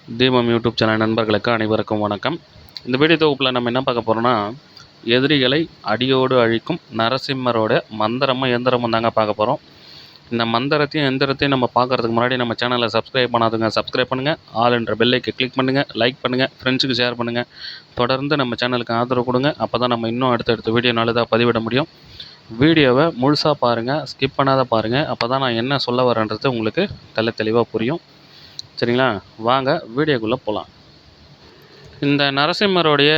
தீபம் YouTube channel நண்பர்களுக்கு அனைவருக்கும் வணக்கம். இந்த வீடியோ தொகுப்பில் நம்ம என்ன பார்க்க போகிறோம்னா, எதிரிகளை அடியோடு அழிக்கும் நரசிம்மரோட மந்திரமும் எந்திரமும் தாங்க பார்க்க போகிறோம். இந்த மந்திரத்தையும் எந்திரத்தையும் நம்ம பார்க்குறதுக்கு முன்னாடி நம்ம சேனலை சப்ஸ்கிரைப் பண்ணாதுங்க சப்ஸ்கிரைப் பண்ணுங்கள், ஆல் என்ற பெல்லைக்கு கிளிக் பண்ணுங்கள், லைக் பண்ணுங்கள், ஃப்ரெண்ட்ஸுக்கு ஷேர் பண்ணுங்கள். தொடர்ந்து நம்ம சேனலுக்கு ஆதரவு கொடுங்க. அப்போ தான் நம்ம இன்னும் அடுத்தடுத்த வீடியோ நல்லதாக பதிவிட முடியும். வீடியோவை முழுசாக பாருங்கள், ஸ்கிப் பண்ணாத பாருங்கள். அப்போ தான் நான் என்ன சொல்ல வரேன்றது உங்களுக்கு தெளிவாக புரியும். சரிங்களா, வாங்க வீடியோக்குள்ளே போகலாம். இந்த நரசிம்மருடைய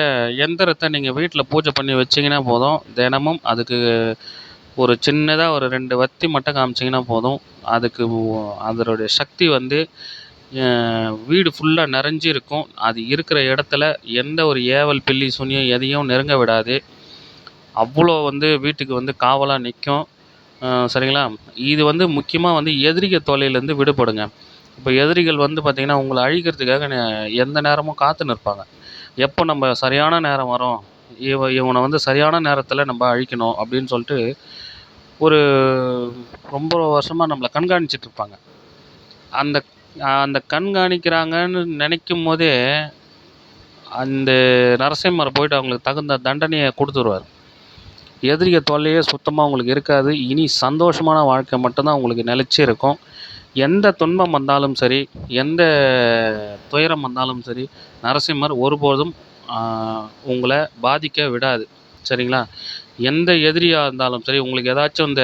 எந்திரத்தை நீங்கள் வீட்டில் பூஜை பண்ணி வச்சிங்கன்னா போதும். தினமும் அதுக்கு ஒரு சின்னதாக ஒரு 2 வத்தி மட்டும் காமிச்சிங்கன்னா போதும். அதுக்கு அதனுடைய சக்தி வீடு ஃபுல்லாக நிறைஞ்சி இருக்கும். அது இருக்கிற இடத்துல எந்த ஒரு ஏவல் பில்லி சுனியும் எதையும் நெருங்க விடாது. அவ்வளோ வீட்டுக்கு காவலாக நிற்கும். சரிங்களா, இது முக்கியமாக எதிரிக தொல்லையிலேருந்து விடுபடுங்க. இப்போ எதிரிகள் பார்த்திங்கன்னா உங்களை அழிக்கிறதுக்காக எந்த நேரமும் காத்து நிற்பாங்க. எப்போ நம்ம சரியான நேரம் வரும், இவனை சரியான நேரத்தில் நம்ம அழிக்கணும் அப்படின்னு சொல்லிட்டு ஒரு ரொம்ப வருஷமாக நம்மளை கண்காணிச்சிட்ருப்பாங்க. அந்த அந்த கண்காணிக்கிறாங்கன்னு நினைக்கும் போதே அந்த நரசிம்மர் போய்ட்டு அவங்களுக்கு தகுந்த தண்டனையை கொடுத்துருவார். எதிரிக தொல்லையே சுத்தமாக உங்களுக்கு இருக்காது. இனி சந்தோஷமான வாழ்க்கை மட்டும்தான் உங்களுக்கு நிலச்சி இருக்கும். எந்த துன்பம் வந்தாலும் சரி, எந்த துயரம் வந்தாலும் சரி, நரசிம்மர் ஒருபோதும் உங்களை பாதிக்க விடாது. சரிங்களா, எந்த எதிரியாக இருந்தாலும் சரி, உங்களுக்கு ஏதாச்சும் இந்த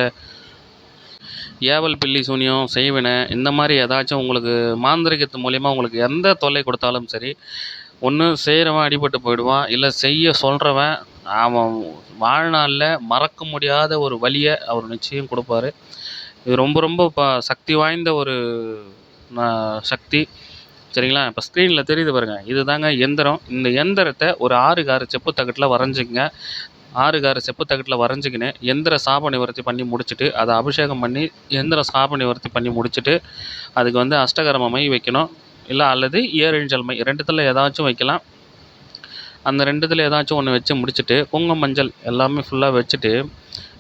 ஏவல் பில்லி சூனியம் செய்வினை இந்த மாதிரி ஏதாச்சும் உங்களுக்கு மாந்திரிகத்து மூலிமா உங்களுக்கு எந்த தொல்லை கொடுத்தாலும் சரி, ஒன்று செய்கிறவன் அடிபட்டு போயிடுவான், இல்லை செய்ய சொல்கிறவன் அவன் வாழ்நாளில் மறக்க முடியாத ஒரு வலியை அவர் நிச்சயம் கொடுப்பாரு. இது ரொம்ப ரொம்ப சக்தி வாய்ந்த ஒரு சக்தி. சரிங்களா, இப்போ ஸ்க்ரீனில் தெரியுது பாருங்கள், இது தாங்க எந்திரம். இந்த எந்திரத்தை ஒரு 6 செப்பு தகட்டில் வரைஞ்சிக்கங்க. 6 செப்பு தகட்டில் வரைஞ்சிக்கின்னு எந்திர சாப நிவர்த்தி பண்ணி முடிச்சுட்டு, அதை அபிஷேகம் பண்ணி எந்திர சாப நிவர்த்தி பண்ணி முடிச்சுட்டு, அதுக்கு அஷ்டகர்ம மை வைக்கணும். இல்லை அல்லது ஏழெஞ்சல் மை, 2த்தில் ஏதாச்சும் வைக்கலாம். அந்த 2த்தில் ஏதாச்சும் ஒன்று வச்சு முடிச்சுட்டு, குங்குமம் மஞ்சள் எல்லாமே ஃபுல்லாக வச்சுட்டு,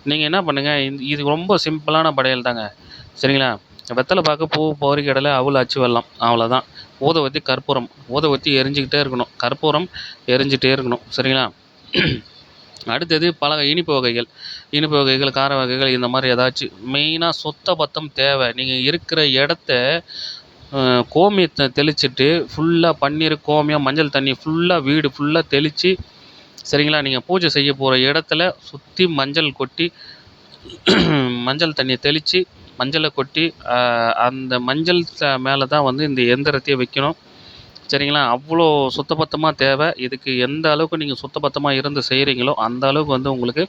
நீங்கள் என்ன பண்ணுங்கள், இது ரொம்ப சிம்பிளான படையல் தாங்க. சரிங்களா, வெத்தலை பாக்கு, பூ, பௌரிக்கடலை, அவுள், அச்சு வெல்லம், அவ்வளோதான். ஊதுவத்தி, கற்பூரம். ஊதுவத்தி எரிஞ்சிக்கிட்டே இருக்கணும், கற்பூரம் எரிஞ்சிட்டே இருக்கணும். சரிங்களா, அடுத்தது பல இனிப்பு வகைகள், கார வகைகள், இந்த மாதிரி ஏதாச்சும். மெயினாக சுத்த பத்தம் தேவை. நீங்கள் இருக்கிற இடத்த கோமியத்தை தெளிச்சுட்டு ஃபுல்லாக பன்னீர், கோமியம், மஞ்சள் தண்ணி ஃபுல்லாக வீடு ஃபுல்லாக தெளித்து, சரிங்களா, நீங்கள் பூஜை செய்ய போகிற இடத்துல சுற்றி மஞ்சள் கொட்டி, மஞ்சள் தண்ணியை தெளித்து மஞ்சளை கொட்டி, அந்த மஞ்சள் மேலே தான் இந்த எந்திரத்தையே வைக்கணும். சரிங்களா, அவ்வளோ சுத்தபத்தமாக தேவை. இதுக்கு எந்த அளவுக்கு நீங்கள் சுத்தபத்தமாக இருந்து செய்கிறீங்களோ அந்த அளவுக்கு உங்களுக்கு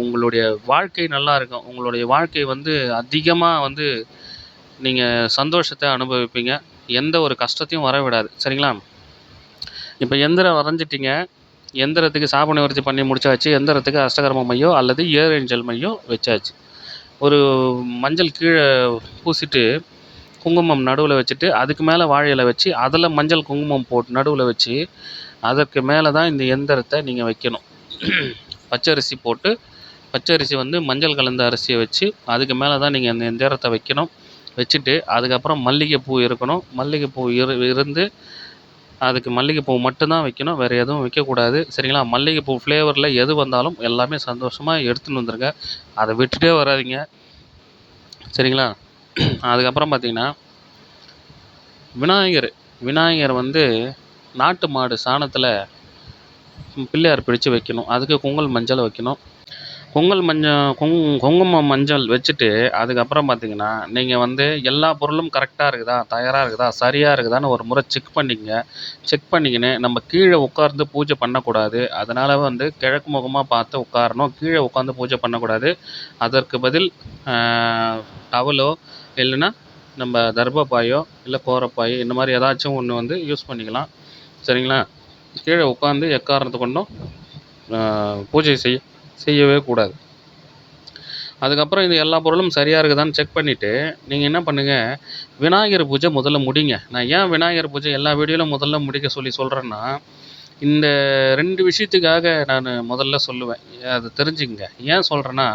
உங்களுடைய வாழ்க்கை நல்லா இருக்கும். உங்களுடைய வாழ்க்கை அதிகமாக நீங்கள் சந்தோஷத்தை அனுபவிப்பீங்க. எந்த ஒரு கஷ்டத்தையும் வர விடாது. சரிங்களா, இப்போ எந்திரம் வரைஞ்சிட்டிங்க. எந்திரத்துக்கு சாப நிவர்த்தி பண்ணி முடிச்சாச்சு. எந்திரத்துக்கு அஷ்டகர்ம மையோ அல்லது ஏழெஞ்சல் மையோ வச்சாச்சு. ஒரு மஞ்சள் கீழே பூசிட்டு குங்குமம் நடுவில் வச்சுட்டு, அதுக்கு மேலே வாழை இலை வச்சு, அதில் மஞ்சள் குங்குமம் போட்டு நடுவில் வச்சு, அதற்கு மேலே தான் இந்த எந்திரத்தை நீங்கள் வைக்கணும். பச்சரிசி போட்டு, பச்சரிசி மஞ்சள் கலந்த அரிசியை வச்சு அதுக்கு மேலே தான் நீங்கள் அந்த எந்திரத்தை வைக்கணும். வச்சுட்டு அதுக்கப்புறம் மல்லிகைப்பூ இருக்கணும். மல்லிகைப்பூ இருந்து அதுக்கு மல்லிகைப்பூ மட்டும்தான் வைக்கணும், வேறு எதுவும் வைக்கக்கூடாது. சரிங்களா, மல்லிகைப்பூ ஃப்ளேவரில் எது வந்தாலும் எல்லாமே சந்தோஷமாக எடுத்துன்னு வந்துடுங்க. அதை விட்டுட்டே வராதிங்க. சரிங்களா, அதுக்கப்புறம் பார்த்திங்கன்னா விநாயகர் நாட்டு மாடு சாணத்தில் பிள்ளையார் பிடிச்சு வைக்கணும். அதுக்கு குங்கும மஞ்சள் வைக்கணும். குங்குமம் மஞ்சள் வச்சுட்டு அதுக்கப்புறம் பார்த்திங்கன்னா நீங்கள் எல்லா பொருளும் கரெக்டாக இருக்குதா, தயாராக இருக்குதா, சரியாக இருக்குதான்னு ஒரு முறை செக் பண்ணிக்கங்க. செக் பண்ணிக்கின்னு நம்ம கீழே உட்கார்ந்து பூஜை பண்ணக்கூடாது. அதனால் கிழக்கு முகமாக பார்த்து உட்காரணும். கீழே உட்காந்து பூஜை பண்ணக்கூடாது. அதற்கு பதில் டவலோ இல்லைன்னா நம்ம தர்பப்பாயோ இல்லை கோரப்பாயோ இந்த மாதிரி ஏதாச்சும் ஒன்று யூஸ் பண்ணிக்கலாம். சரிங்களா, கீழே உட்காந்து எக்காரணத்தை கொண்டும் பூஜை செய்யவே கூடாது. அதுக்கப்புறம் இது எல்லா பொருளும் சரியாக இருக்குதான்னு செக் பண்ணிவிட்டு நீங்கள் என்ன பண்ணுங்கள், விநாயகர் பூஜை முதல்ல முடிங்க. நான் ஏன் விநாயகர் பூஜை எல்லா வீடியோவிலும் முதல்ல முடிக்க சொல்கிறேன்னா, இந்த 2 விஷயத்துக்காக நான் முதல்ல சொல்லுவேன். அதை தெரிஞ்சுக்கங்க. ஏன் சொல்கிறேன்னா,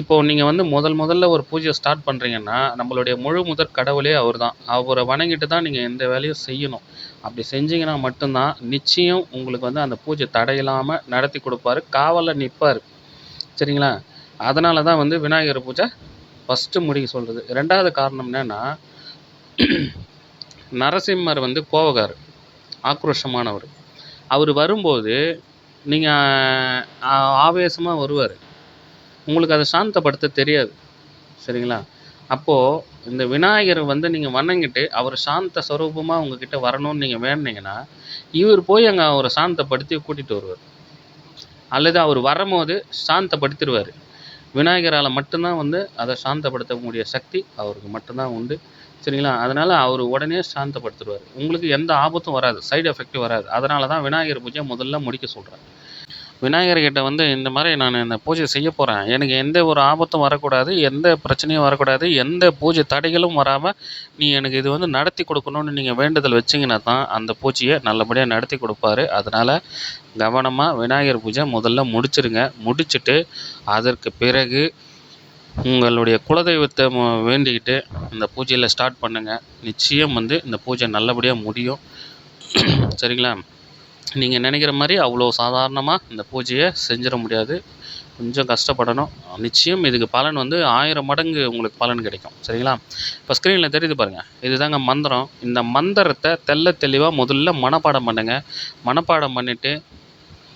இப்போது நீங்கள் வந்து முதல்ல ஒரு பூஜையை ஸ்டார்ட் பண்ணுறீங்கன்னா நம்மளுடைய முழு முதற் கடவுளே அவர் தான். அவரை வணங்கிட்டு தான் நீங்கள் எந்த வேலையும் செய்யணும். அப்படி செஞ்சீங்கன்னா மட்டும்தான் நிச்சயம் உங்களுக்கு வந்து அந்த பூஜை தடையில்லாமல் நடத்தி கொடுப்பாரு. காவலில் நிற்பார். சரிங்களா? அதனால தான் வந்து விநாயகர் பூஜை ஃபஸ்ட்டு முடிக்க சொல்கிறது. 2வது காரணம் என்னென்னா, நரசிம்மர் வந்து கோவக்காரர், ஆக்ரோஷமானவர். அவர் வரும்போது நீங்கள் ஆவேசமாக வருவார். உங்களுக்கு அதை சாந்தப்படுத்த தெரியாது. சரிங்களா? அப்போது இந்த விநாயகர் வந்து நீங்கள் வணங்கிட்டு அவர் சாந்த ஸ்வரூபமாக உங்ககிட்ட வரணும்னு நீங்கள் வேண்டுனீங்கன்னா, இவர் போய் அங்கே அவரை சாந்தப்படுத்தி கூட்டிகிட்டு வருவார். அல்லது அவர் வரும்போது சாந்தப்படுத்திடுவார். விநாயகரால் மட்டும்தான் வந்து அதை சாந்தப்படுத்தக்கூடிய சக்தி அவருக்கு மட்டும்தான் உண்டு. சரிங்களா? அதனால் அவர் உடனே சாந்தப்படுத்திடுவார். உங்களுக்கு எந்த ஆபத்தும் வராது, சைடு எஃபெக்ட்டும் வராது. அதனால தான் விநாயகர் பூஜையை முதல்ல முடிக்க சொல்கிறேன். விநாயகர்கிட்ட வந்து இந்த மாதிரி நான் இந்த பூஜை செய்ய போகிறேன், எனக்கு எந்த ஒரு ஆபத்தும் வரக்கூடாது, எந்த பிரச்சனையும் வரக்கூடாது, எந்த பூஜை தடைகளும் வராமல் நீ எனக்கு இது வந்து நடத்தி கொடுக்கணும்னு நீங்கள் வேண்டுதல் வச்சிங்கன்னா தான் அந்த பூஜையை நல்லபடியாக நடத்தி கொடுப்பாரு. அதனால் கவனமாக விநாயகர் பூஜை முதல்ல முடிச்சிருங்க. முடிச்சுட்டு அதற்கு பிறகு உங்களுடைய குலதெய்வத்தை வேண்டிக்கிட்டு இந்த பூஜையில் ஸ்டார்ட் பண்ணுங்கள். நிச்சயம் வந்து இந்த பூஜை நல்லபடியாக முடியும். சரிங்களா? நீங்கள் நினைக்கிற மாதிரி அவ்வளோ சாதாரணமாக இந்த பூஜையை செஞ்சிட முடியாது. கொஞ்சம் கஷ்டப்படணும். நிச்சயம் இதுக்கு பலன் வந்து 1000 மடங்கு உங்களுக்கு பலன் கிடைக்கும். சரிங்களா? இப்போ ஸ்க்ரீனில் தெரியுது பாருங்கள், இதுதாங்க மந்திரம். இந்த மந்திரத்தை தெளிவாக முதல்ல மனப்பாடம் பண்ணுங்கள். மனப்பாடம் பண்ணிவிட்டு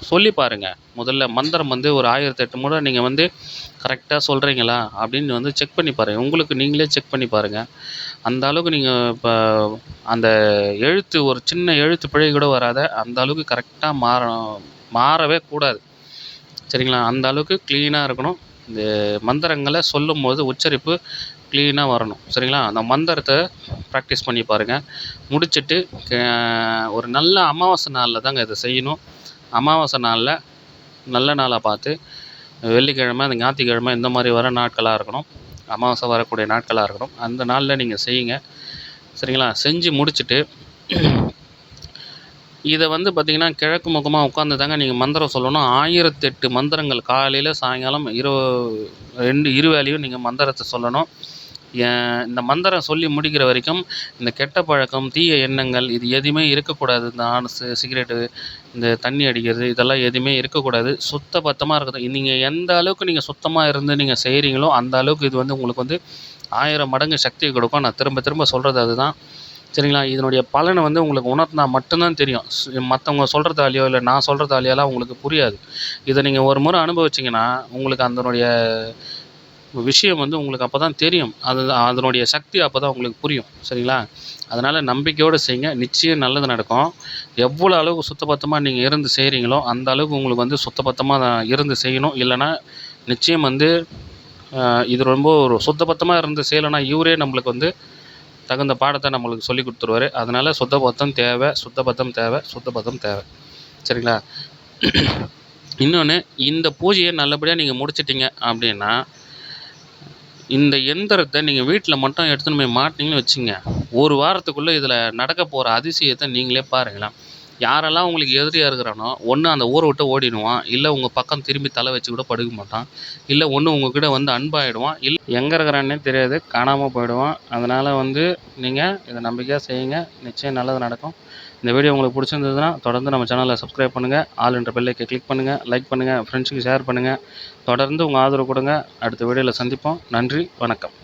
சொல்லி பாருங்கள். முதல்ல மந்திரம் வந்து ஒரு 1008 முறை நீங்கள் வந்து கரெக்டாக சொல்கிறீங்களா அப்படின்னு வந்து செக் பண்ணி பாருங்கள். உங்களுக்கு நீங்களே செக் பண்ணி பாருங்கள். அந்த அளவுக்கு நீங்கள் இப்போ அந்த எழுத்து ஒரு சின்ன எழுத்து பிழை கூட வராத அந்த அளவுக்கு கரெக்டாக மாறவே கூடாது. சரிங்களா? அந்த அளவுக்கு க்ளீனாக இருக்கணும். இந்த மந்திரங்களை சொல்லும்போது உச்சரிப்பு க்ளீனாக வரணும். சரிங்களா? அந்த மந்திரத்தை ப்ராக்டிஸ் பண்ணி பாருங்கள். முடிச்சுட்டு ஒரு நல்ல அமாவாசை நாளில் தாங்க இதை செய்யணும். அமாவாசை நாளில் நல்ல நாளாக பார்த்து வெள்ளிக்கிழமை, அந்த ஞாயிற்றுக்கிழமை இந்த மாதிரி வர நாட்களாக இருக்கணும். அமாவாசை வரக்கூடிய நாட்களாக இருக்கணும். அந்த நாளில் நீங்கள் செய்யுங்க. சரிங்களா? செஞ்சு முடிச்சுட்டு இதை வந்து பார்த்திங்கன்னா கிழக்கு முகமாக உட்காந்து தாங்க நீங்கள் மந்திரம் சொல்லணும். 1008 மந்திரங்கள் காலையில் சாயங்காலம் இரு வேளையும் நீங்கள் மந்திரத்தை சொல்லணும். இந்த மந்திரம் சொல்லி முடிக்கிற வரைக்கும் இந்த கெட்ட பழக்கம், தீய எண்ணங்கள் இது எதுவுமே இருக்கக்கூடாது. இந்த சிகரெட்டு, இந்த தண்ணி அடிக்கிறது இதெல்லாம் எதுவுமே இருக்கக்கூடாது. சுத்தபத்தமாக இருக்குது. நீங்கள் எந்த அளவுக்கு நீங்கள் சுத்தமாக இருந்து நீங்கள் செய்கிறீங்களோ அந்த அளவுக்கு இது வந்து உங்களுக்கு வந்து 1000 மடங்கு சக்தி கொடுக்கும். நான் திரும்ப சொல்கிறது அதுதான். சரிங்களா? இதனுடைய பலனை வந்து உங்களுக்கு உணர்த்தினா மட்டும்தான் தெரியும். மற்றவங்க சொல்கிறதாலையோ இல்லை நான் சொல்கிறதாலையோலாம் உங்களுக்கு புரியாது. இதை நீங்கள் ஒரு முறை அனுபவிச்சிங்கன்னா உங்களுக்கு அதனுடைய விஷயம் வந்து உங்களுக்கு அப்போ தான் தெரியும். அதனுடைய சக்தி அப்போ தான் உங்களுக்கு புரியும். சரிங்களா? அதனால் நம்பிக்கையோடு செய்யுங்க. நிச்சயம் நல்லது நடக்கும். எவ்வளோ அளவுக்கு சுத்தபத்தமாக நீங்கள் இருந்து செய்கிறீங்களோ அந்த அளவுக்கு உங்களுக்கு வந்து சுத்தபத்தமாக இருந்து செய்யணும். இல்லைன்னா நிச்சயம் வந்து இது ரொம்ப ஒரு சுத்தபத்தமாக இருந்து செய்யலைன்னா இவரே நம்மளுக்கு வந்து தகுந்த பாடத்தை நம்மளுக்கு சொல்லி கொடுத்துருவாரு. அதனால் சுத்தபத்தம் தேவை. சரிங்களா? இன்னொன்று, இந்த பூஜையை நல்லபடியாக நீங்கள் முடிச்சிட்டிங்க அப்படின்னா இந்த எந்திரத்தை நீங்கள் வீட்டில் மட்டும் எடுத்துன்னு போய் மாட்டினீங்கன்னு வச்சுங்க, ஒரு வாரத்துக்குள்ளே இதில் நடக்க போகிற அதிசயத்தை நீங்களே பாருங்களேன். யாரெல்லாம் உங்களுக்கு எதிரியாக இருக்கிறானோ ஒன்று அந்த ஊரை விட்டு ஓடிடுவான், இல்லை உங்கள் பக்கம் திரும்பி தலை வச்சு கூட படுக்க மாட்டான், இல்லை ஒன்று உங்கள்கிட்ட வந்து அன்பாகிடுவான், இல்லை எங்கே இருக்கிறான்னே தெரியாது காணாமல் போயிடுவான். அதனால் வந்து நீங்கள் இதை நம்பிக்கையாக செய்யுங்க. நிச்சயம் நல்லது நடக்கும். இந்த வீடியோ உங்களுக்கு பிடிச்சிருந்ததுன்னா தொடர்ந்து நம்ம சேனலை சப்ஸ்கிரைப் பண்ணுங்கள். ஆல் என்ற பெல்லைக்கை கிளிக் பண்ணுங்கள், லைக் பண்ணுங்கள், ஃப்ரெண்ட்ஸுக்கு ஷேர் பண்ணுங்கள். தொடர்ந்து உங்கள் ஆதரவு கொடுங்க. அடுத்த வீடியோவில் சந்திப்போம். நன்றி, வணக்கம்.